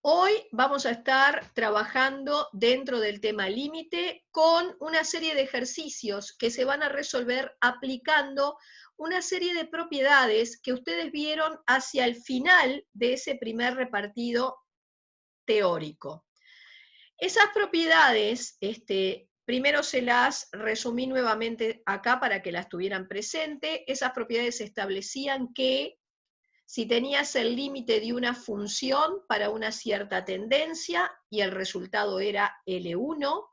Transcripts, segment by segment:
Hoy vamos a estar trabajando dentro del tema límite con una serie de ejercicios que se van a resolver aplicando una serie de propiedades que ustedes vieron hacia el final de ese primer repartido teórico. Esas propiedades, primero se las resumí nuevamente acá para que las tuvieran presente. Esas propiedades establecían que si tenías el límite de una función para una cierta tendencia y el resultado era L1,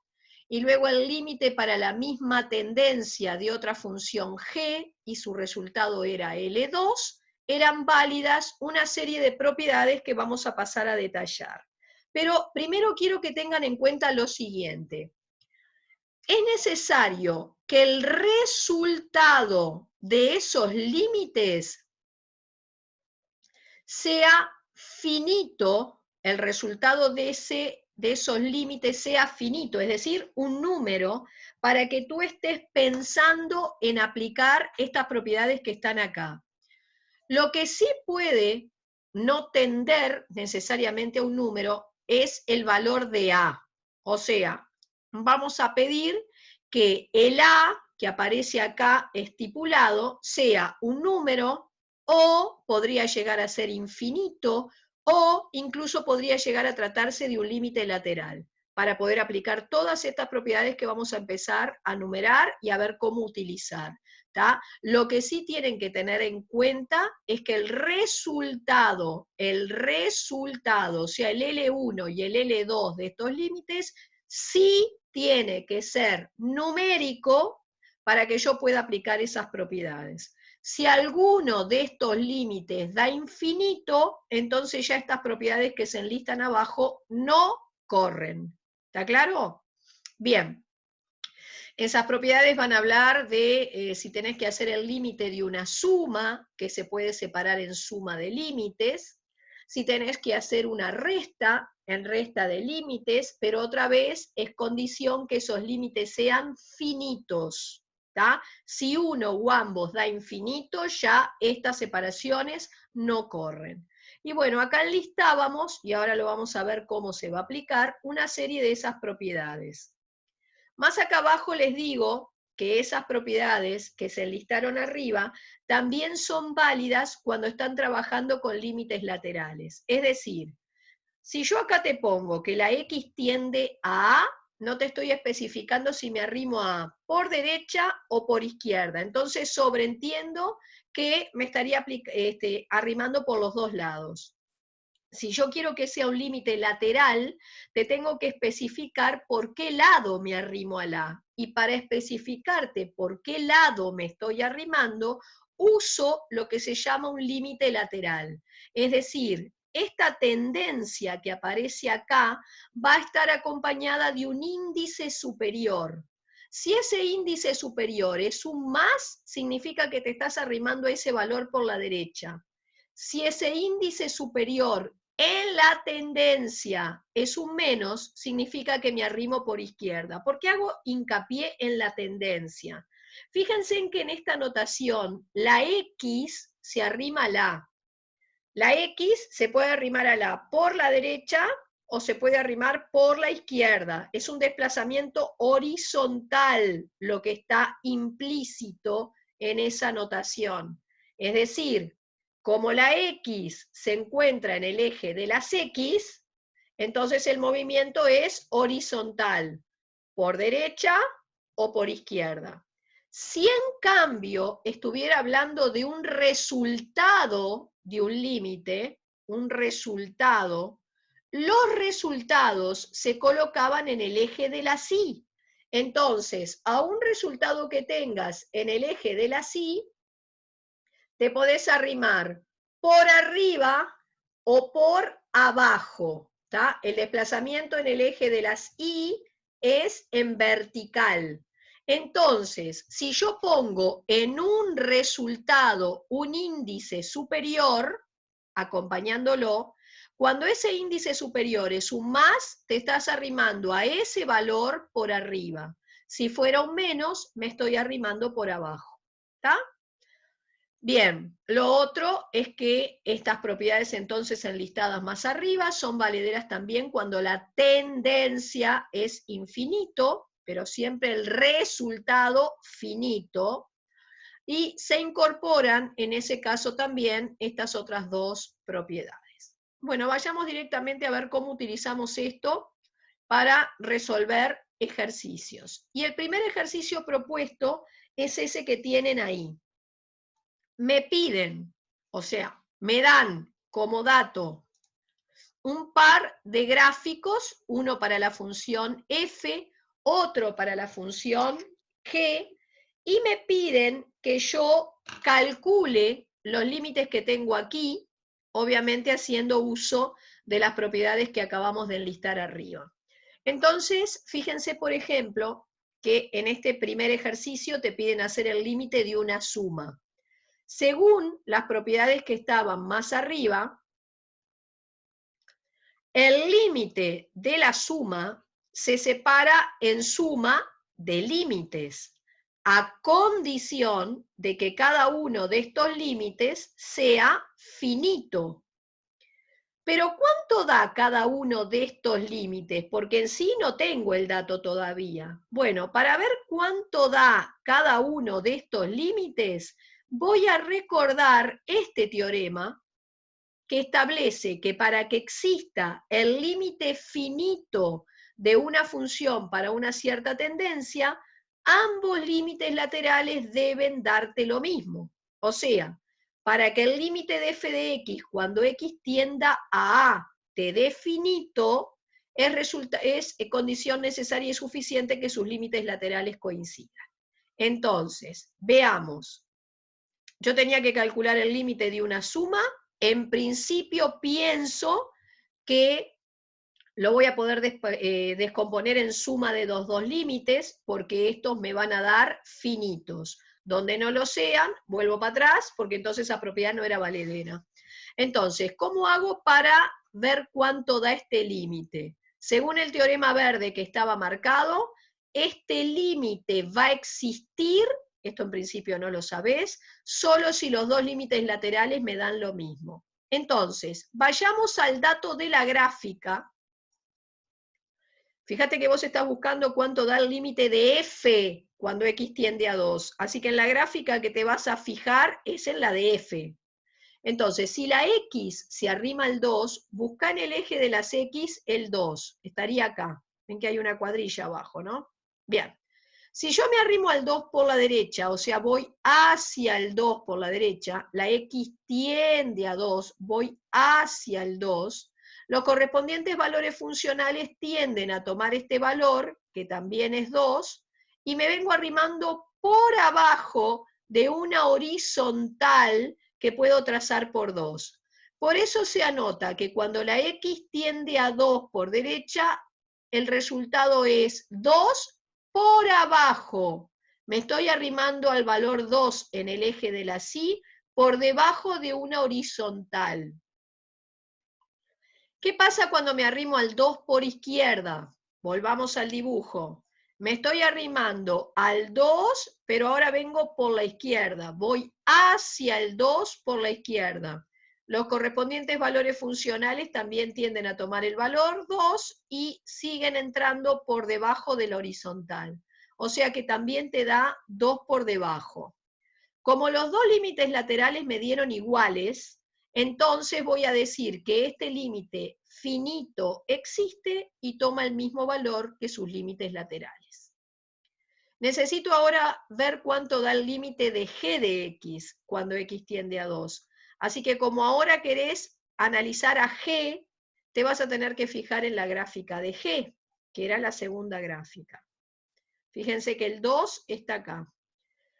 y luego el límite para la misma tendencia de otra función G y su resultado era L2, eran válidas una serie de propiedades que vamos a pasar a detallar. Pero primero quiero que tengan en cuenta lo siguiente. Es necesario que el resultado de esos límites sea finito, el resultado de esos límites sea finito, es decir, un número, para que tú estés pensando en aplicar estas propiedades que están acá. Lo que sí puede no tender necesariamente a un número es el valor de A. O sea, vamos a pedir que el A que aparece acá estipulado sea un número, o podría llegar a ser infinito, o incluso podría llegar a tratarse de un límite lateral, para poder aplicar todas estas propiedades que vamos a empezar a numerar y a ver cómo utilizar. ¿Tá? Lo que sí tienen que tener en cuenta es que el resultado, o sea, el L1 y el L2 de estos límites, sí tiene que ser numérico para que yo pueda aplicar esas propiedades. Si alguno de estos límites da infinito, entonces ya estas propiedades que se enlistan abajo no corren. ¿Está claro? Bien. Esas propiedades van a hablar de si tenés que hacer el límite de una suma, que se puede separar en suma de límites, si tenés que hacer una resta, en resta de límites, pero otra vez es condición que esos límites sean finitos. ¿Tá? Si uno o ambos da infinito, ya estas separaciones no corren. Y bueno, acá enlistábamos, y ahora lo vamos a ver cómo se va a aplicar, una serie de esas propiedades. Más acá abajo les digo que esas propiedades que se enlistaron arriba también son válidas cuando están trabajando con límites laterales. Es decir, si yo acá te pongo que la X tiende a A, no te estoy especificando si me arrimo a A por derecha o por izquierda. Entonces sobreentiendo que me estaría arrimando por los dos lados. Si yo quiero que sea un límite lateral, te tengo que especificar por qué lado me arrimo a la. Y para especificarte por qué lado me estoy arrimando, uso lo que se llama un límite lateral. Es decir, esta tendencia que aparece acá va a estar acompañada de un índice superior. Si ese índice superior es un más, significa que te estás arrimando a ese valor por la derecha. Si ese índice superior en la tendencia es un menos, significa que me arrimo por izquierda. ¿Por qué hago hincapié en la tendencia? Fíjense en que en esta notación la X se arrima a la. La X se puede arrimar a la por la derecha o se puede arrimar por la izquierda. Es un desplazamiento horizontal lo que está implícito en esa notación. Es decir, como la X se encuentra en el eje de las X, entonces el movimiento es horizontal, por derecha o por izquierda. Si en cambio estuviera hablando de un resultado de un límite, un resultado, los resultados se colocaban en el eje de las Y. Entonces, a un resultado que tengas en el eje de las Y, te podés arrimar por arriba o por abajo. ¿Tá? El desplazamiento en el eje de las Y es en vertical. Entonces, si yo pongo en un resultado un índice superior, acompañándolo, cuando ese índice superior es un más, te estás arrimando a ese valor por arriba. Si fuera un menos, me estoy arrimando por abajo. ¿Tá? Bien, lo otro es que estas propiedades entonces enlistadas más arriba son valederas también cuando la tendencia es infinito, pero siempre el resultado finito, y se incorporan en ese caso también estas otras dos propiedades. Bueno, vayamos directamente a ver cómo utilizamos esto para resolver ejercicios. Y el primer ejercicio propuesto es ese que tienen ahí. Me piden, o sea, me dan como dato un par de gráficos, uno para la función f, otro para la función g, y me piden que yo calcule los límites que tengo aquí, obviamente haciendo uso de las propiedades que acabamos de enlistar arriba. Entonces, fíjense, por ejemplo, que en este primer ejercicio te piden hacer el límite de una suma. Según las propiedades que estaban más arriba, el límite de la suma se separa en suma de límites, a condición de que cada uno de estos límites sea finito. Pero ¿cuánto da cada uno de estos límites? Porque en sí no tengo el dato todavía. Bueno, para ver cuánto da cada uno de estos límites, voy a recordar este teorema que establece que para que exista el límite finito de una función para una cierta tendencia, ambos límites laterales deben darte lo mismo. O sea, para que el límite de f de x cuando x tienda a te dé finito, es condición necesaria y suficiente que sus límites laterales coincidan. Entonces, veamos. Yo tenía que calcular el límite de una suma. En principio pienso que lo voy a poder descomponer en suma de los dos límites, porque estos me van a dar finitos. Donde no lo sean, vuelvo para atrás, porque entonces esa propiedad no era valedera. Entonces, ¿cómo hago para ver cuánto da este límite? Según el teorema verde que estaba marcado, este límite va a existir, esto en principio no lo sabés, solo si los dos límites laterales me dan lo mismo. Entonces, vayamos al dato de la gráfica. Fíjate que vos estás buscando cuánto da el límite de f cuando x tiende a 2. Así que en la gráfica que te vas a fijar es en la de f. Entonces, si la x se arrima al 2, busca en el eje de las x el 2. Estaría acá. Ven que hay una cuadrilla abajo, ¿no? Bien. Si yo me arrimo al 2 por la derecha, o sea, voy hacia el 2 por la derecha, la x tiende a 2, voy hacia el 2, los correspondientes valores funcionales tienden a tomar este valor, que también es 2, y me vengo arrimando por abajo de una horizontal que puedo trazar por 2. Por eso se anota que cuando la x tiende a 2 por derecha, el resultado es 2 por abajo. Me estoy arrimando al valor 2 en el eje de la Y por debajo de una horizontal. ¿Qué pasa cuando me arrimo al 2 por izquierda? Volvamos al dibujo. Me estoy arrimando al 2, pero ahora vengo por la izquierda. Voy hacia el 2 por la izquierda. Los correspondientes valores funcionales también tienden a tomar el valor 2 y siguen entrando por debajo de la horizontal. O sea que también te da 2 por debajo. Como los dos límites laterales me dieron iguales, entonces voy a decir que este límite finito existe y toma el mismo valor que sus límites laterales. Necesito ahora ver cuánto da el límite de g de x cuando x tiende a 2. Así que como ahora querés analizar a g, te vas a tener que fijar en la gráfica de g, que era la segunda gráfica. Fíjense que el 2 está acá.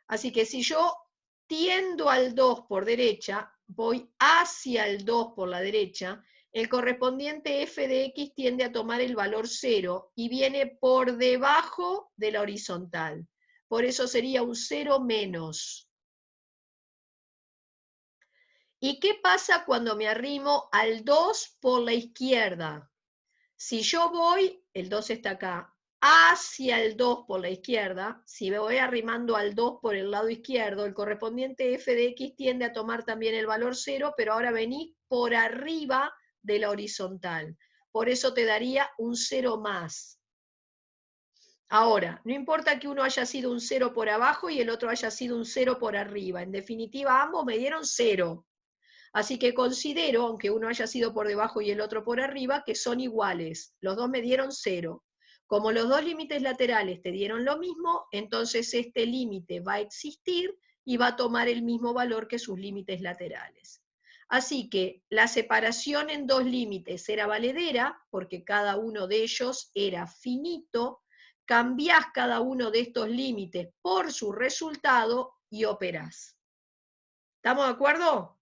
Así que si yo tiendo al 2 por derecha, voy hacia el 2 por la derecha, el correspondiente f de x tiende a tomar el valor 0 y viene por debajo de la horizontal. Por eso sería un 0 menos. ¿Y qué pasa cuando me arrimo al 2 por la izquierda? Si yo voy, el 2 está acá, hacia el 2 por la izquierda, si me voy arrimando al 2 por el lado izquierdo, el correspondiente f de x tiende a tomar también el valor 0, pero ahora vení por arriba de la horizontal. Por eso te daría un 0 más. Ahora, no importa que uno haya sido un 0 por abajo y el otro haya sido un 0 por arriba. En definitiva, ambos me dieron 0. Así que considero, aunque uno haya sido por debajo y el otro por arriba, que son iguales. Los dos me dieron 0. Como los dos límites laterales te dieron lo mismo, entonces este límite va a existir y va a tomar el mismo valor que sus límites laterales. Así que la separación en dos límites era valedera, porque cada uno de ellos era finito. Cambiás cada uno de estos límites por su resultado y operás. ¿Estamos de acuerdo?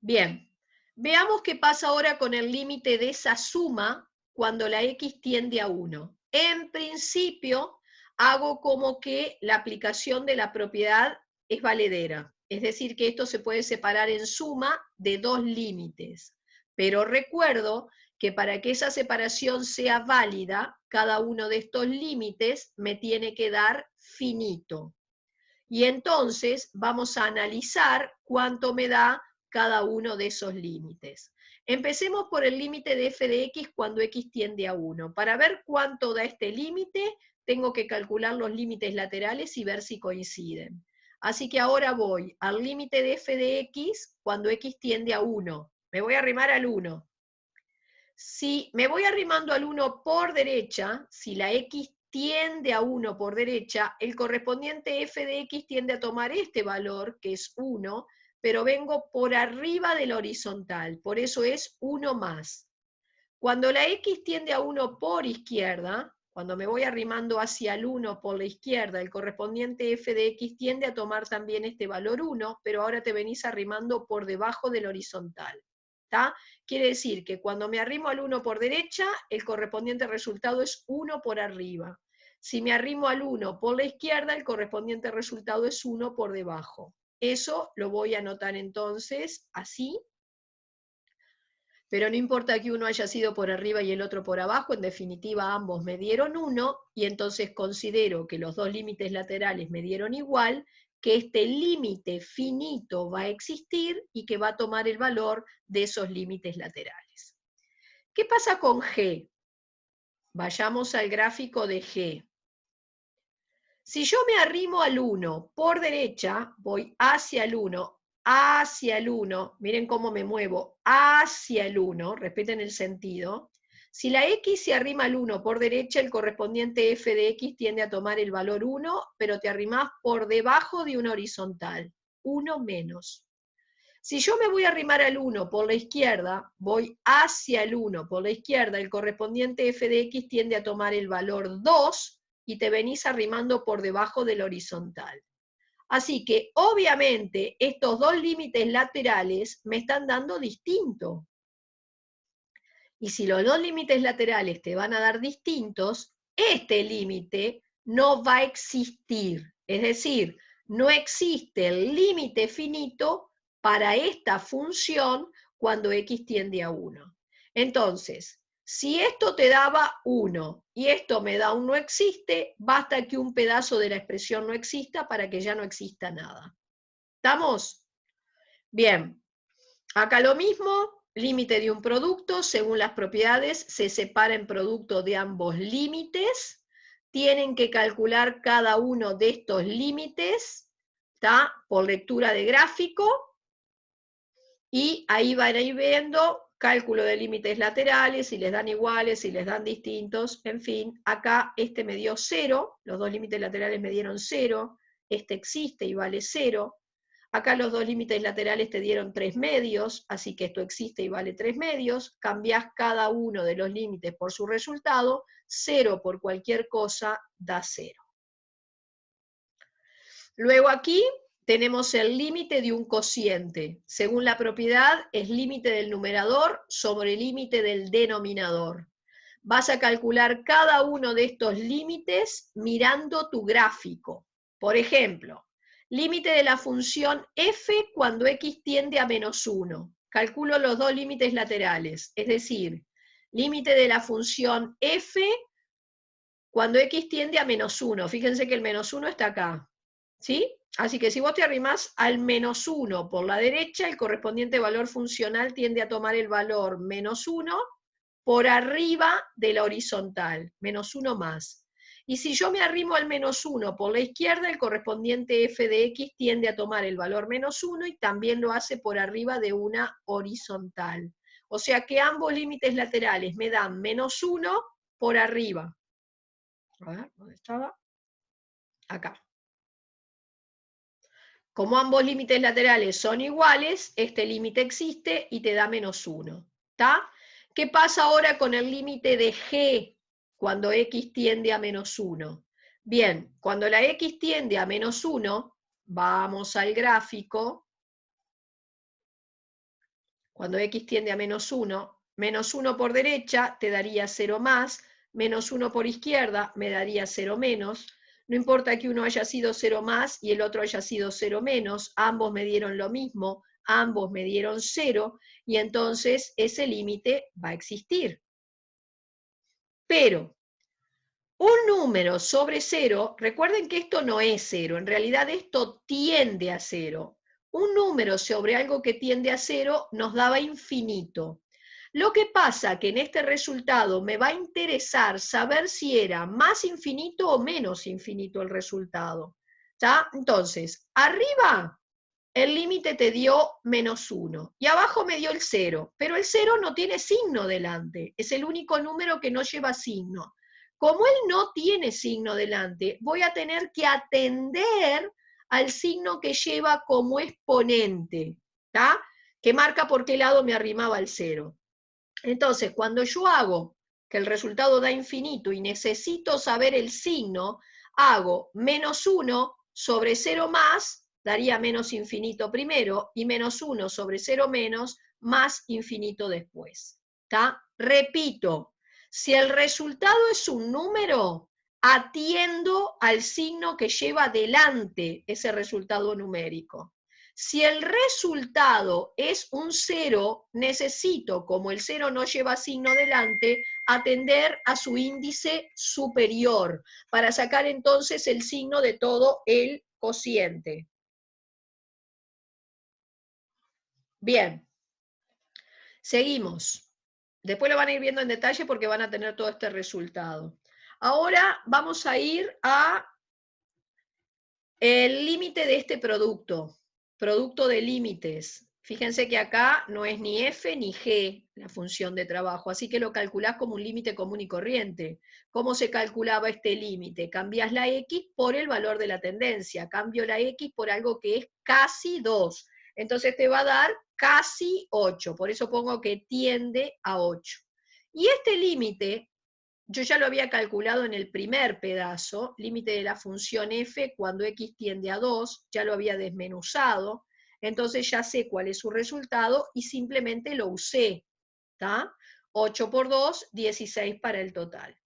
Bien, veamos qué pasa ahora con el límite de esa suma cuando la x tiende a 1. En principio, hago como que la aplicación de la propiedad es valedera, es decir, que esto se puede separar en suma de dos límites. Pero recuerdo que para que esa separación sea válida, cada uno de estos límites me tiene que dar finito. Y entonces vamos a analizar cuánto me da cada uno de esos límites. Empecemos por el límite de f de x cuando x tiende a 1. Para ver cuánto da este límite, tengo que calcular los límites laterales y ver si coinciden. Así que ahora voy al límite de f de x cuando x tiende a 1. Me voy a arrimar al 1. Si me voy arrimando al 1 por derecha, si la x tiende a 1 por derecha, el correspondiente f de x tiende a tomar este valor, que es 1, pero vengo por arriba de la horizontal, por eso es 1 más. Cuando la x tiende a 1 por izquierda, cuando me voy arrimando hacia el 1 por la izquierda, el correspondiente f de x tiende a tomar también este valor 1, pero ahora te venís arrimando por debajo del horizontal. ¿Tá? Quiere decir que cuando me arrimo al 1 por derecha, el correspondiente resultado es 1 por arriba. Si me arrimo al 1 por la izquierda, el correspondiente resultado es 1 por debajo. Eso lo voy a anotar entonces así. Pero no importa que uno haya sido por arriba y el otro por abajo, en definitiva ambos me dieron 1, y entonces considero que los dos límites laterales me dieron igual, que este límite finito va a existir y que va a tomar el valor de esos límites laterales. ¿Qué pasa con G? Vayamos al gráfico de G. Si yo me arrimo al 1 por derecha, voy hacia el 1, miren cómo me muevo, hacia el 1, respeten el sentido. Si la x se arrima al 1 por derecha, el correspondiente f de x tiende a tomar el valor 1, pero te arrimás por debajo de una horizontal, 1 menos. Si yo me voy a arrimar al 1 por la izquierda, voy hacia el 1 por la izquierda, el correspondiente f de x tiende a tomar el valor 2 y te venís arrimando por debajo del horizontal. Así que, obviamente, estos dos límites laterales me están dando distinto. Y si los dos límites laterales te van a dar distintos, este límite no va a existir. Es decir, no existe el límite finito para esta función cuando x tiende a 1. Entonces, si esto te daba 1 y esto me da un no existe, basta que un pedazo de la expresión no exista para que ya no exista nada. ¿Estamos? Bien. Acá lo mismo, límite de un producto, según las propiedades, se separa en producto de ambos límites. Tienen que calcular cada uno de estos límites, ¿tá? Por lectura de gráfico. Y ahí van a ir viendo cálculo de límites laterales, si les dan iguales, si les dan distintos, en fin. Acá este me dio 0, los dos límites laterales me dieron 0, este existe y vale 0. Acá los dos límites laterales te dieron 3 medios, así que esto existe y vale 3 medios. Cambiás cada uno de los límites por su resultado, 0 por cualquier cosa da 0. Luego aquí tenemos el límite de un cociente. Según la propiedad, es límite del numerador sobre límite del denominador. Vas a calcular cada uno de estos límites mirando tu gráfico. Por ejemplo, límite de la función f cuando x tiende a -1. Calculo los dos límites laterales, es decir, límite de la función f cuando x tiende a -1. Fíjense que el -1 está acá, ¿sí? Así que si vos te arrimás al -1 por la derecha, el correspondiente valor funcional tiende a tomar el valor -1 por arriba de la horizontal, -1 más. Y si yo me arrimo al -1 por la izquierda, el correspondiente f de x tiende a tomar el valor -1 y también lo hace por arriba de una horizontal. O sea que ambos límites laterales me dan -1 por arriba. A ver, ¿dónde estaba? Acá. Como ambos límites laterales son iguales, este límite existe y te da -1. ¿Está? ¿Qué pasa ahora con el límite de g cuando x tiende a -1? Bien, cuando la x tiende a -1, vamos al gráfico. Cuando x tiende a -1, -1 por derecha te daría 0 más, -1 por izquierda me daría 0 menos. No importa que uno haya sido 0 más y el otro haya sido 0 menos, ambos me dieron lo mismo, ambos me dieron 0, y entonces ese límite va a existir. Pero un número sobre 0, recuerden que esto no es 0, en realidad esto tiende a 0. Un número sobre algo que tiende a 0 nos daba infinito. Lo que pasa que en este resultado me va a interesar saber si era más infinito o menos infinito el resultado. ¿Está? Entonces, arriba el límite te dio -1 y abajo me dio el 0, pero el 0 no tiene signo delante, es el único número que no lleva signo. Como él no tiene signo delante, voy a tener que atender al signo que lleva como exponente, ¿tá? Que marca por qué lado me arrimaba el 0. Entonces, cuando yo hago que el resultado da infinito y necesito saber el signo, hago -1 sobre 0 más, daría menos infinito primero, y -1 sobre 0 menos, más infinito después. ¿Tá? Repito, si el resultado es un número, atiendo al signo que lleva delante ese resultado numérico. Si el resultado es un 0, necesito, como el 0 no lleva signo delante, atender a su índice superior para sacar entonces el signo de todo el cociente. Bien, seguimos. Después lo van a ir viendo en detalle porque van a tener todo este resultado. Ahora vamos a ir a el límite de este producto de límites. Fíjense que acá no es ni f ni g la función de trabajo, así que lo calculás como un límite común y corriente. ¿Cómo se calculaba este límite? Cambias la x por el valor de la tendencia, cambio la x por algo que es casi 2. Entonces te va a dar casi 8, por eso pongo que tiende a 8. Y este límite yo ya lo había calculado en el primer pedazo, límite de la función f cuando x tiende a 2, ya lo había desmenuzado, entonces ya sé cuál es su resultado y simplemente lo usé. ¿Tá? 8 por 2, 16 para el total.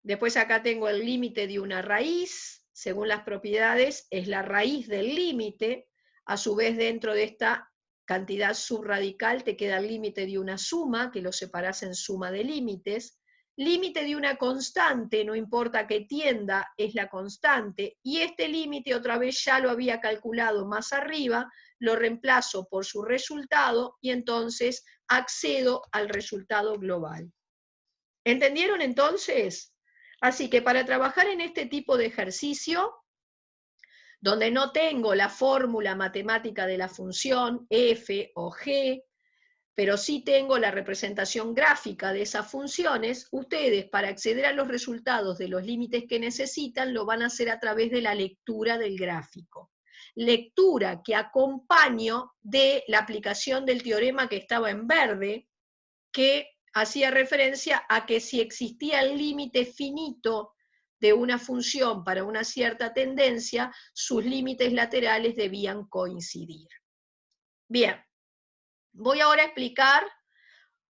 Después acá tengo el límite de una raíz, según las propiedades es la raíz del límite, a su vez dentro de esta cantidad subradical te queda el límite de una suma, que lo separás en suma de límites, límite de una constante, no importa que tienda, es la constante, y este límite otra vez ya lo había calculado más arriba, lo reemplazo por su resultado y entonces accedo al resultado global. ¿Entendieron entonces? Así que para trabajar en este tipo de ejercicio, donde no tengo la fórmula matemática de la función f o g, pero sí tengo la representación gráfica de esas funciones, ustedes para acceder a los resultados de los límites que necesitan lo van a hacer a través de la lectura del gráfico. Lectura que acompaño de la aplicación del teorema que estaba en verde, que hacía referencia a que si existía el límite finito de una función para una cierta tendencia, sus límites laterales debían coincidir. Bien. Voy ahora a explicar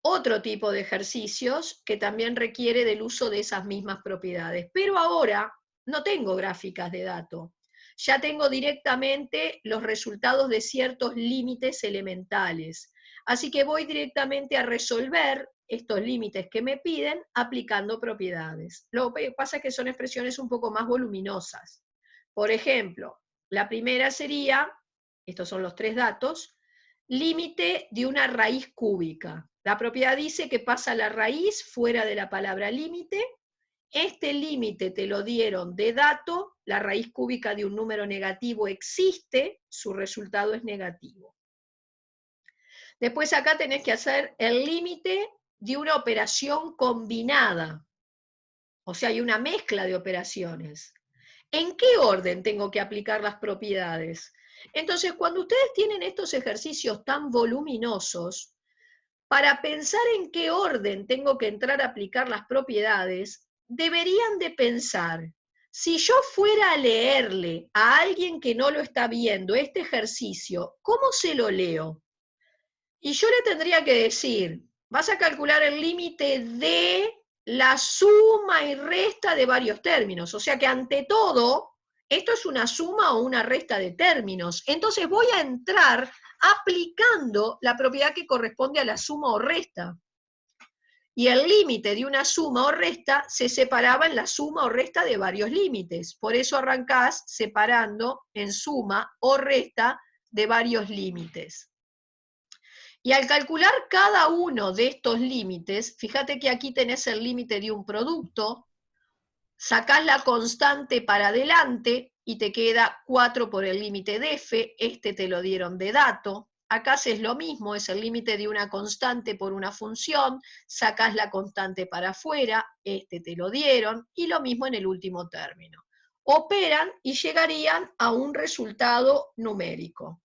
otro tipo de ejercicios que también requiere del uso de esas mismas propiedades. Pero ahora no tengo gráficas de datos. Ya tengo directamente los resultados de ciertos límites elementales. Así que voy directamente a resolver estos límites que me piden aplicando propiedades. Lo que pasa es que son expresiones un poco más voluminosas. Por ejemplo, la primera sería, estos son los 3 datos, límite de una raíz cúbica. La propiedad dice que pasa la raíz fuera de la palabra límite. Este límite te lo dieron de dato, la raíz cúbica de un número negativo existe, su resultado es negativo. Después acá tenés que hacer el límite de una operación combinada. O sea, hay una mezcla de operaciones. ¿En qué orden tengo que aplicar las propiedades? Entonces, cuando ustedes tienen estos ejercicios tan voluminosos, para pensar en qué orden tengo que entrar a aplicar las propiedades, deberían de pensar, si yo fuera a leerle a alguien que no lo está viendo este ejercicio, ¿cómo se lo leo? Y yo le tendría que decir, vas a calcular el límite de la suma y resta de varios términos. O sea que ante todo, esto es una suma o una resta de términos. Entonces voy a entrar aplicando la propiedad que corresponde a la suma o resta. Y el límite de una suma o resta se separaba en la suma o resta de varios límites. Por eso arrancás separando en suma o resta de varios límites. Y al calcular cada uno de estos límites, fíjate que aquí tenés el límite de un producto, sacás la constante para adelante y te queda 4 por el límite de f, este te lo dieron de dato. Acá haces lo mismo, es el límite de una constante por una función, sacás la constante para afuera, este te lo dieron, y lo mismo en el último término. Operan y llegarían a un resultado numérico.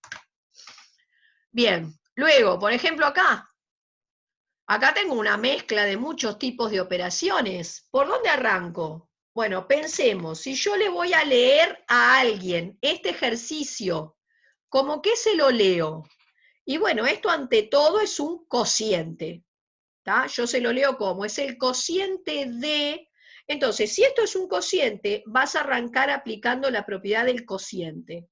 Bien, luego, por ejemplo acá tengo una mezcla de muchos tipos de operaciones. ¿Por dónde arranco? Bueno, pensemos, si yo le voy a leer a alguien este ejercicio, ¿cómo que se lo leo? Y bueno, esto ante todo es un cociente. ¿Tá? Yo se lo leo como, es el cociente de... Entonces, si esto es un cociente, vas a arrancar aplicando la propiedad del cociente.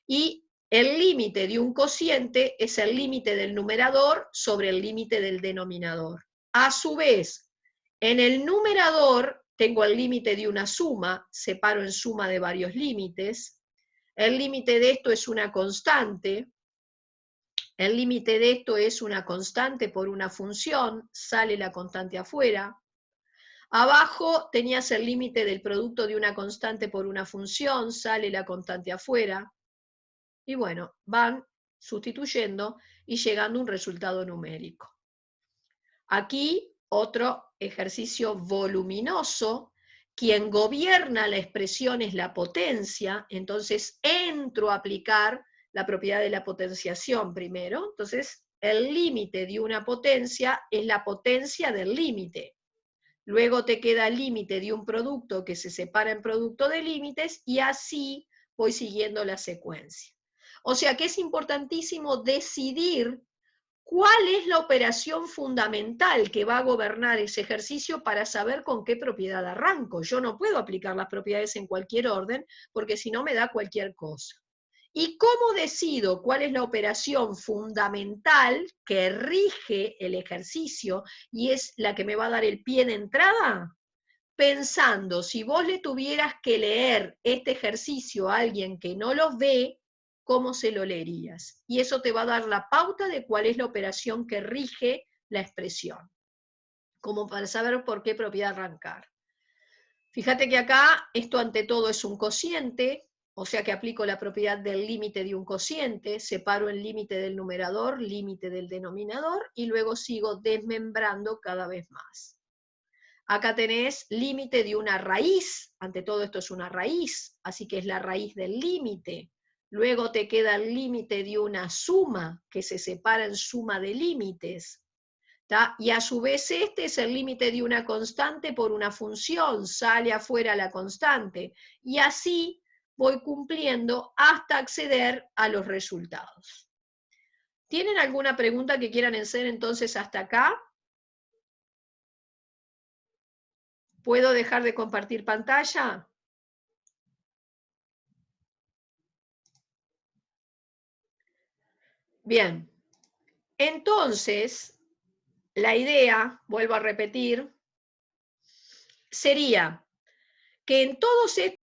Y el límite de un cociente es el límite del numerador sobre el límite del denominador. A su vez, en el numerador tengo el límite de una suma, separo en suma de varios límites. El límite de esto es una constante. El límite de esto es una constante por una función, sale la constante afuera. Abajo tenías el límite del producto de una constante por una función, sale la constante afuera. Y bueno, van sustituyendo y llegando a un resultado numérico. Aquí otro ejercicio voluminoso. Quien gobierna la expresión es la potencia, entonces entro a aplicar la propiedad de la potenciación primero. Entonces, el límite de una potencia es la potencia del límite. Luego te queda el límite de un producto que se separa en producto de límites y así voy siguiendo la secuencia. O sea que es importantísimo decidir cuál es la operación fundamental que va a gobernar ese ejercicio para saber con qué propiedad arranco. Yo no puedo aplicar las propiedades en cualquier orden porque si no me da cualquier cosa. ¿Y cómo decido cuál es la operación fundamental que rige el ejercicio y es la que me va a dar el pie de entrada? Pensando, si vos le tuvieras que leer este ejercicio a alguien que no lo ve, ¿cómo se lo leerías? Y eso te va a dar la pauta de cuál es la operación que rige la expresión, como para saber por qué propiedad arrancar. Fíjate que acá esto ante todo es un cociente, o sea que aplico la propiedad del límite de un cociente, separo el límite del numerador, límite del denominador, y luego sigo desmembrando cada vez más. Acá tenés límite de una raíz, ante todo esto es una raíz, así que es la raíz del límite. Luego te queda el límite de una suma, que se separa en suma de límites. ¿Tá? Y a su vez este es el límite de una constante por una función, sale afuera la constante. Y así voy cumpliendo hasta acceder a los resultados. ¿Tienen alguna pregunta que quieran hacer entonces hasta acá? ¿Puedo dejar de compartir pantalla? Bien. Entonces, la idea, vuelvo a repetir, sería que en todos estos